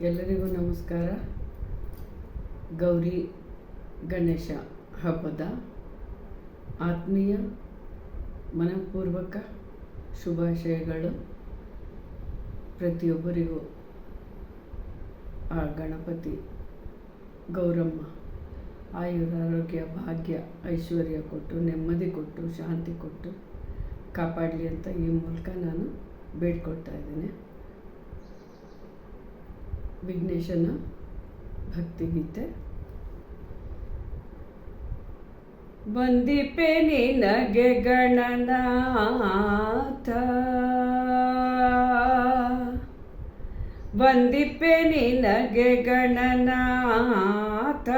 ಎಲ್ಲರಿಗೂ ನಮಸ್ಕಾರ. ಗೌರಿ ಗಣೇಶ ಹಬ್ಬದ ಆತ್ಮೀಯ ಮನಪೂರ್ವಕ ಶುಭಾಶಯಗಳು. ಪ್ರತಿಯೊಬ್ಬರಿಗೂ ಆ ಗಣಪತಿ ಗೌರಮ್ಮ ಆಯುರಾರೋಗ್ಯ ಭಾಗ್ಯ ಐಶ್ವರ್ಯ ಕೊಟ್ಟು ನೆಮ್ಮದಿ ಕೊಟ್ಟು ಶಾಂತಿ ಕೊಟ್ಟು ಕಾಪಾಡಲಿ ಅಂತ ಈ ಮೂಲಕ ನಾನು ಬೇಡ್ಕೊಳ್ತಾ ಇದ್ದೇನೆ. ವಿಘ್ನೇಶನ ಭಕ್ತಿಗೀತೆ. ವಂದಿಪೆ ನಿನಗೆ ಗಣನಾಥ, ವಂದಿಪೆ ನಿನಗೆ ಗಣನಾಥ,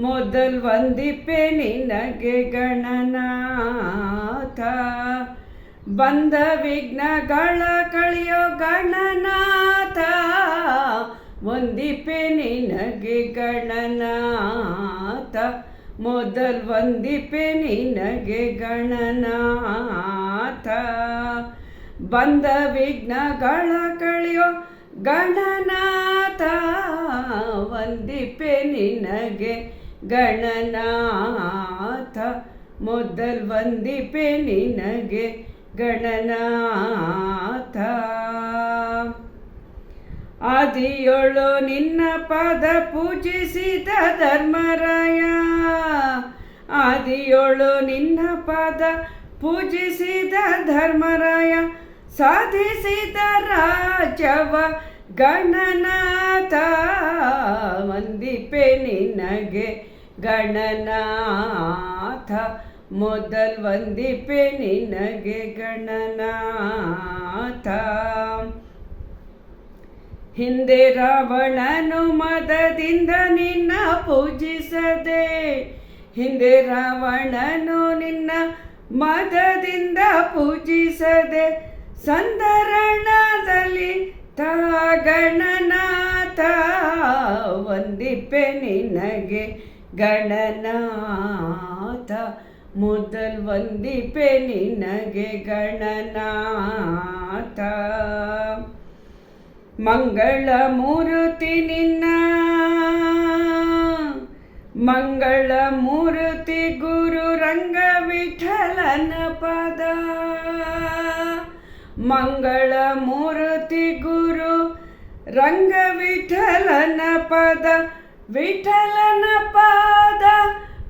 ಮೊದಲ್ ವಂದಿಪೆ ನಿನಗೆ ಗಣನಾಥ, ಬಂದ ವಿಘ್ನಗಳ ಕಳೆಯೋ ಗಣನಾಥ, ವಂದಿಪೆ ನಿನಗೆ ಗಣನಾಥ, ಮೊದಲ್ ವಂದಿಪೆ ನಿನಗೆ ಗಣನಾಥ, ಬಂದ ವಿಘ್ನಗಳ ಕಳೆಯೋ ಗಣನಾಥ, ವಂದಿಪೆ ನಿನಗೆ ಗಣನಾಥ, ಮೊದಲ್ ವಂದಿಪೆ ನಿನಗೆ ಗಣನಾಥ. ಆದಿಯೊಳು ನಿನ್ನ ಪದ ಪೂಜಿಸಿದ ಧರ್ಮರಾಯ, ಆದಿಯೊಳು ನಿನ್ನ ಪದ ಪೂಜಿಸಿದ ಧರ್ಮರಾಯ, ಸಾಧಿಸಿದ ರಾಜವ ಗಣನಾಥ, ವಂದಿಪೆ ನಿನಗೆ ಗಣನಾಥ, ಮೊದಲ್ ವಂದಿಪೆ ನಿನಗೆ ಗಣನಾಥ. ಹಿಂದೆ ರಾವಣನು ಮದದಿಂದ ನಿನ್ನ ಪೂಜಿಸದೆ, ಹಿಂದೆ ರಾವಣನು ನಿನ್ನ ಮದದಿಂದ ಪೂಜಿಸದೆ, ಸಂಧರಣದಲ್ಲಿ ತಾ ಗಣನಾಥ, ವಂದಿಪೆ ನಿನಗೆ ಗಣನಾಥ, ಮೊದಲ್ ವಂದಿಪೆ ನಿನಗೆ ಗಣನಾಥ. ಮಂಗಳ ಮೂರ್ತಿ ನಿನ್ನ ಮಂಗಳ ಮೂರ್ತಿ ಗುರು ರಂಗ ವಿಠಲನ ಪದ, ಮಂಗಳ ಮೂರ್ತಿ ಗುರು ರಂಗ ವಿಠಲನ ಪದ, ವಿಠಲನ ಪಾದ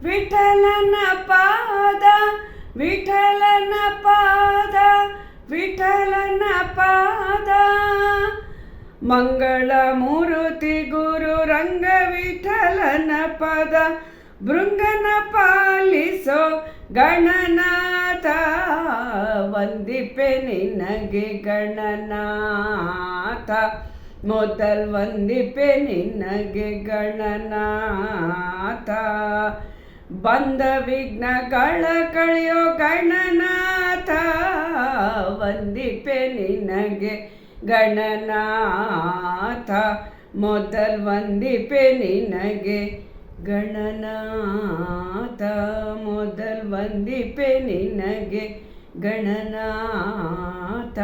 ವಿಠಲನ ಪಾದ ವಿಠಲನ ಪಾದ ವಿಠಲನ ಪಾದ, ಮಂಗಳ ಮೂರ್ತಿ ಗುರು ರಂಗ ವಿಠಲನ ಪದ, ಭೃಂಗನ ಪಾಲಿಸೋ ಗಣನಾಥ, ವಂದಿಪೆ ನಿನಗೆ ಗಣನಾಥ, ಮೊದಲ್ ವಂದಿಪೆ ನಿನಗೆ ಗಣನಾಥ, ಬಂದ ವಿಘ್ನಗಳ ಕಳೆಯೋ ಗಣನಾಥ, ವಂದಿಪೆ ನಿನಗೆ ಗಣನಾಥ, ಮೊದಲ್ ವಂದಿಪೆ ನಿನಗೆ ಗಣನಾಥ, ಮೊದಲ್ ವಂದಿಪೆ ನಿನಗೆ ಗಣನಾಥ,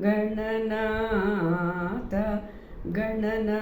ಗಣನಾಥ ಗಣನಾಥ.